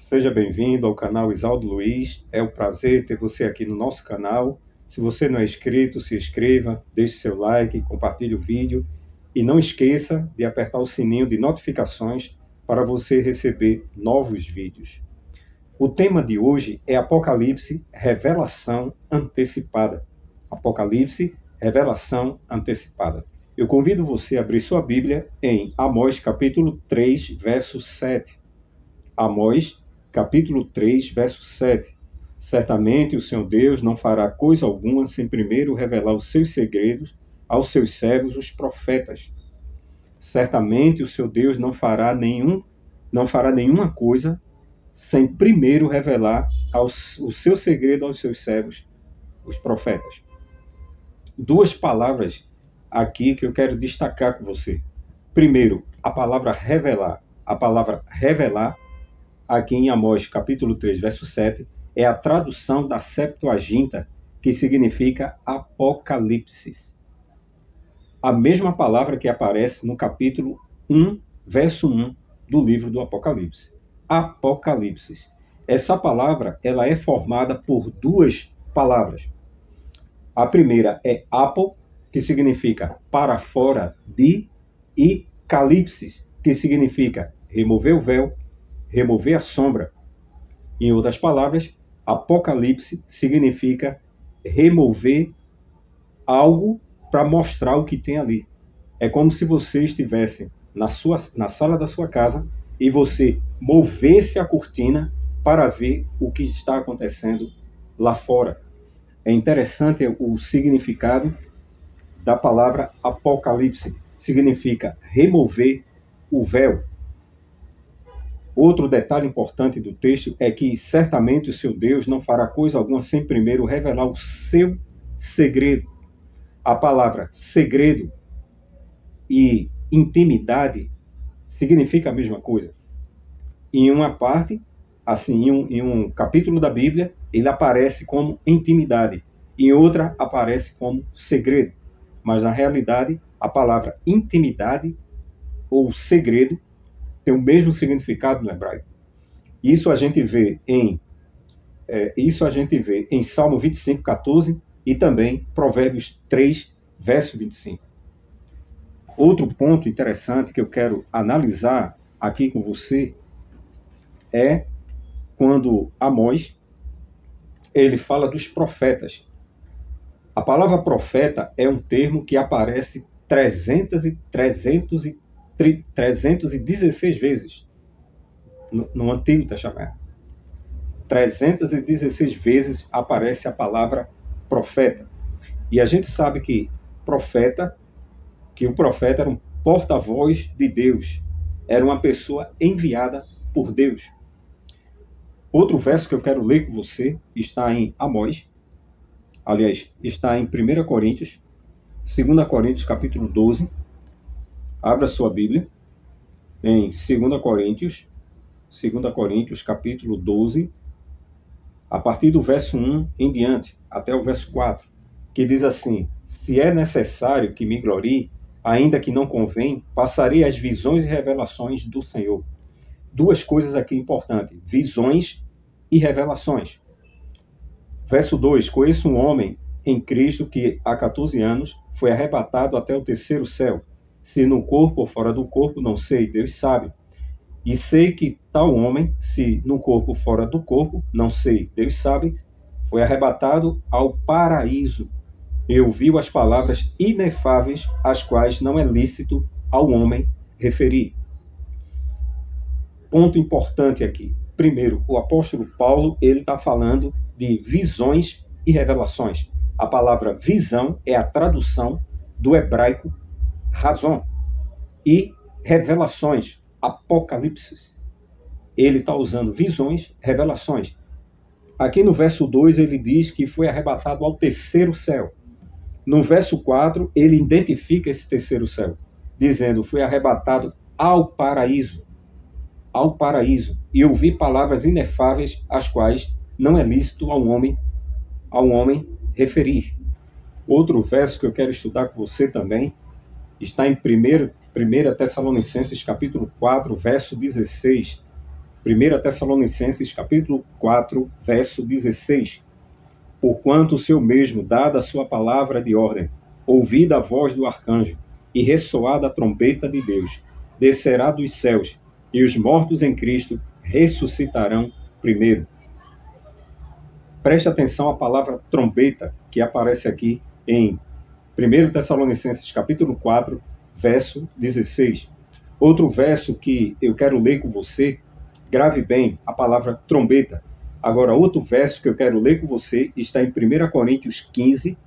Seja bem-vindo ao canal Isaldo Luiz. É um prazer ter você aqui no nosso canal. Se você não é inscrito, se inscreva, deixe seu like, compartilhe o vídeo e não esqueça de apertar o sininho de notificações para você receber novos vídeos. O tema de hoje é Apocalipse, revelação antecipada. Apocalipse, revelação antecipada. Eu convido você a abrir sua Bíblia em Amós capítulo 3, verso 7. Amós capítulo 3, verso 7. Certamente o Senhor Deus não fará coisa alguma sem primeiro revelar os seus segredos aos seus servos, os profetas. Certamente o Senhor Deus não fará nenhuma coisa sem primeiro revelar o seu segredo aos seus servos, os profetas. Duas palavras aqui que eu quero destacar com você. Primeiro, a palavra revelar. A palavra revelar aqui em Amós, capítulo 3, verso 7, é a tradução da Septuaginta, que significa Apocalipse. A mesma palavra que aparece no capítulo 1, verso 1 do livro do Apocalipse. Apocalipse. Essa palavra ela é formada por duas palavras. A primeira é apo, que significa para fora de, e calipsis, que significa remover o véu, remover a sombra. Em outras palavras, Apocalipse significa remover algo para mostrar o que tem ali. É como se você estivesse na sala da sua casa e você movesse a cortina para ver o que está acontecendo lá fora. É interessante o significado da palavra Apocalipse. Significa remover o véu. Outro detalhe importante do texto é que certamente o seu Deus não fará coisa alguma sem primeiro revelar o seu segredo. A palavra segredo e intimidade significa a mesma coisa. Em uma parte, assim, em um capítulo da Bíblia, ele aparece como intimidade. Em outra, aparece como segredo. Mas, na realidade, a palavra intimidade ou segredo tem o mesmo significado no hebraico. Isso a gente vê em Salmo 25, 14 e também Provérbios 3, verso 25. Outro ponto interessante que eu quero analisar aqui com você é quando Amós ele fala dos profetas. A palavra profeta é um termo que aparece 316 vezes no Antigo Testamento. 316 vezes aparece a palavra profeta. E a gente sabe que o profeta era um porta-voz de Deus, era uma pessoa enviada por Deus. Outro verso que eu quero ler com você está em Amós, aliás, está em 1 Coríntios, 2 Coríntios capítulo 12, abra sua Bíblia, em 2 Coríntios capítulo 12, a partir do verso 1 em diante, até o verso 4, que diz assim: se é necessário que me glorie, ainda que não convém, passarei as visões e revelações do Senhor. Duas coisas aqui importantes, visões e revelações. Verso 2, conheço um homem em Cristo que há 14 anos foi arrebatado até o terceiro céu. Se no corpo ou fora do corpo, não sei, Deus sabe. E sei que tal homem, se no corpo ou fora do corpo, não sei, Deus sabe, foi arrebatado ao paraíso. E ouviu as palavras inefáveis, as quais não é lícito ao homem referir. Ponto importante aqui. Primeiro, o apóstolo Paulo ele está falando de visões e revelações. A palavra visão é a tradução do hebraico razão. E revelações, apocalipse. Ele está usando visões, revelações. Aqui no verso 2 ele diz que foi arrebatado ao terceiro céu. No verso 4 ele identifica esse terceiro céu, dizendo, foi arrebatado ao paraíso. Ao paraíso. E ouvi palavras inefáveis, as quais não é lícito ao homem referir. Outro verso que eu quero estudar com você também está em 1 Tessalonicenses capítulo 4, verso 16. 1 Tessalonicenses capítulo 4, verso 16. Porquanto o Senhor mesmo, dada a sua palavra de ordem, ouvida a voz do arcanjo e ressoada a trombeta de Deus, descerá dos céus, e os mortos em Cristo ressuscitarão primeiro. Preste atenção à palavra trombeta, que aparece aqui em 1 Tessalonicenses capítulo 4, verso 16. Outro verso que eu quero ler com você, grave bem a palavra trombeta. Agora, outro verso que eu quero ler com você está em 1 Coríntios 15,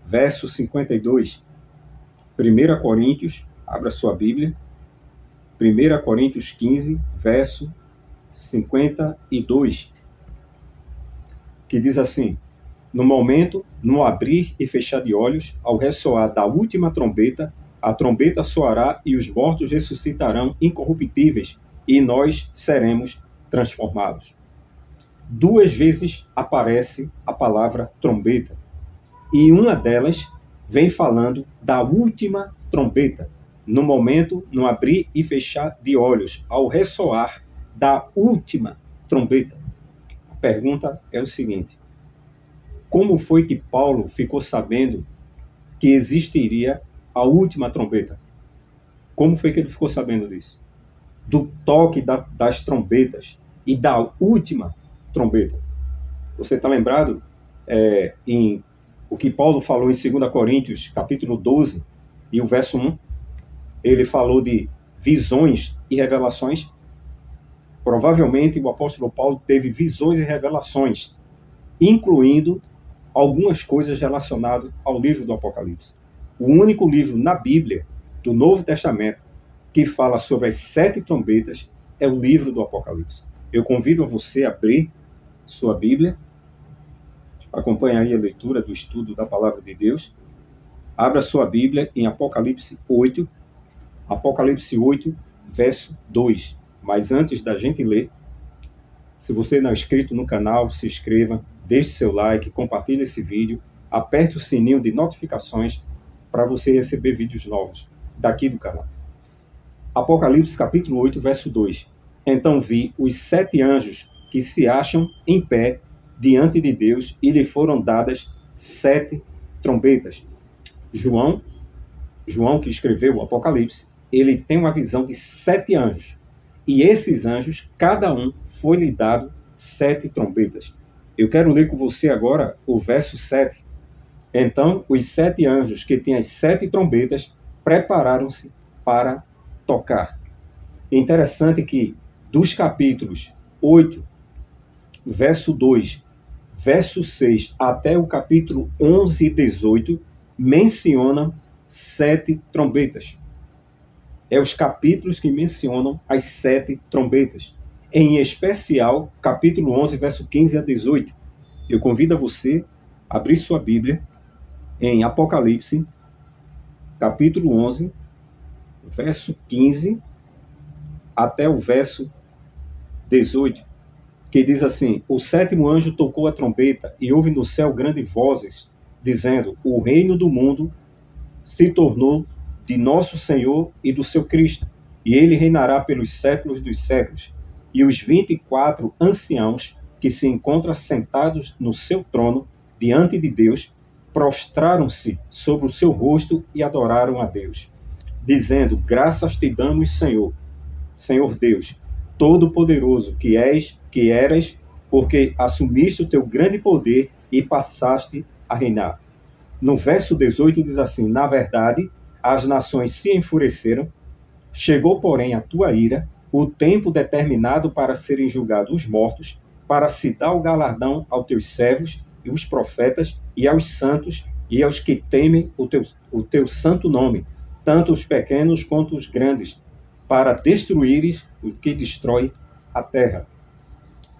verso 52. 1 Coríntios, abra sua Bíblia. 1 Coríntios 15, verso 52. Que diz assim: no momento, no abrir e fechar de olhos, ao ressoar da última trombeta, a trombeta soará e os mortos ressuscitarão incorruptíveis, e nós seremos transformados. 2 vezes aparece a palavra trombeta, e uma delas vem falando da última trombeta, no momento, no abrir e fechar de olhos, ao ressoar da última trombeta. A pergunta é o seguinte: como foi que Paulo ficou sabendo que existiria a última trombeta? Como foi que ele ficou sabendo disso? Do toque das trombetas e da última trombeta. Você está lembrado em o que Paulo falou em 2 Coríntios, capítulo 12, e o verso 1? Ele falou de visões e revelações. Provavelmente o apóstolo Paulo teve visões e revelações, incluindo algumas coisas relacionadas ao livro do Apocalipse. O único livro na Bíblia do Novo Testamento que fala sobre as 7 trombetas é o livro do Apocalipse. Eu convido a você a abrir sua Bíblia, acompanhe aí a leitura do estudo da Palavra de Deus. Abra sua Bíblia em Apocalipse 8, verso 2. Mas antes da gente ler, se você não é inscrito no canal, se inscreva, deixe seu like, compartilhe esse vídeo, aperte o sininho de notificações para você receber vídeos novos daqui do canal. Apocalipse capítulo 8, verso 2. Então vi os 7 anjos que se acham em pé diante de Deus e lhe foram dadas 7 trombetas. João, que escreveu o Apocalipse, ele tem uma visão de 7 anjos. E esses anjos, cada um, foi-lhe dado 7 trombetas. Eu quero ler com você agora o verso 7. Então, os 7 anjos que têm as 7 trombetas prepararam-se para tocar. Interessante que dos capítulos 8, verso 2, verso 6, até o capítulo 11 e 18, mencionam 7 trombetas. É os capítulos que mencionam as 7 trombetas. Em especial, capítulo 11, verso 15 a 18. Eu convido a você a abrir sua Bíblia em Apocalipse, capítulo 11, verso 15 até o verso 18, que diz assim: o 7º anjo tocou a trombeta e houve no céu grandes vozes, dizendo: o reino do mundo se tornou de nosso Senhor e do seu Cristo, e ele reinará pelos séculos dos séculos. E os 24 anciãos que se encontram sentados no seu trono diante de Deus prostraram-se sobre o seu rosto e adoraram a Deus, dizendo: graças te damos, Senhor Deus, Todo-Poderoso, que eras, porque assumiste o teu grande poder e passaste a reinar. No verso 18 diz assim: na verdade, as nações se enfureceram, chegou, porém, a tua ira, o tempo determinado para serem julgados os mortos, para se dar o galardão aos teus servos e os profetas e aos santos e aos que temem o teu santo nome, tanto os pequenos quanto os grandes, para destruíres o que destrói a terra.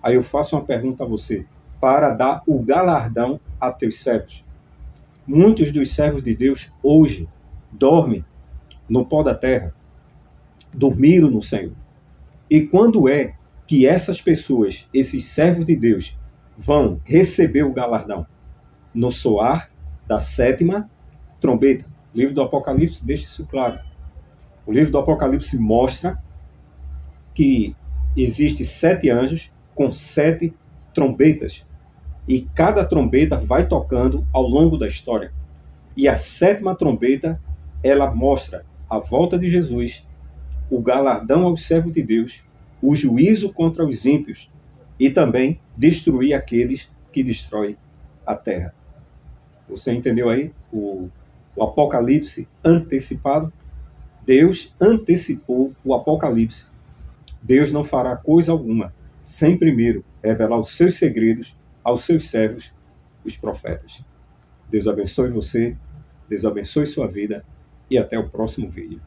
Aí eu faço uma pergunta a você: para dar o galardão a teus servos. Muitos dos servos de Deus hoje dormem no pó da terra, dormiram no Senhor. E quando é que essas pessoas, esses servos de Deus, vão receber o galardão? No soar da 7ª trombeta. O livro do Apocalipse deixa isso claro. O livro do Apocalipse mostra que Existem 7 anjos com 7 trombetas. E cada trombeta vai tocando ao longo da história. E a 7ª trombeta, ela mostra a volta de Jesus, o galardão aos servos de Deus, o juízo contra os ímpios e também destruir aqueles que destroem a terra. Você entendeu aí o Apocalipse antecipado? Deus antecipou o Apocalipse. Deus não fará coisa alguma sem primeiro revelar os seus segredos aos seus servos, os profetas. Deus abençoe você, Deus abençoe sua vida e até o próximo vídeo.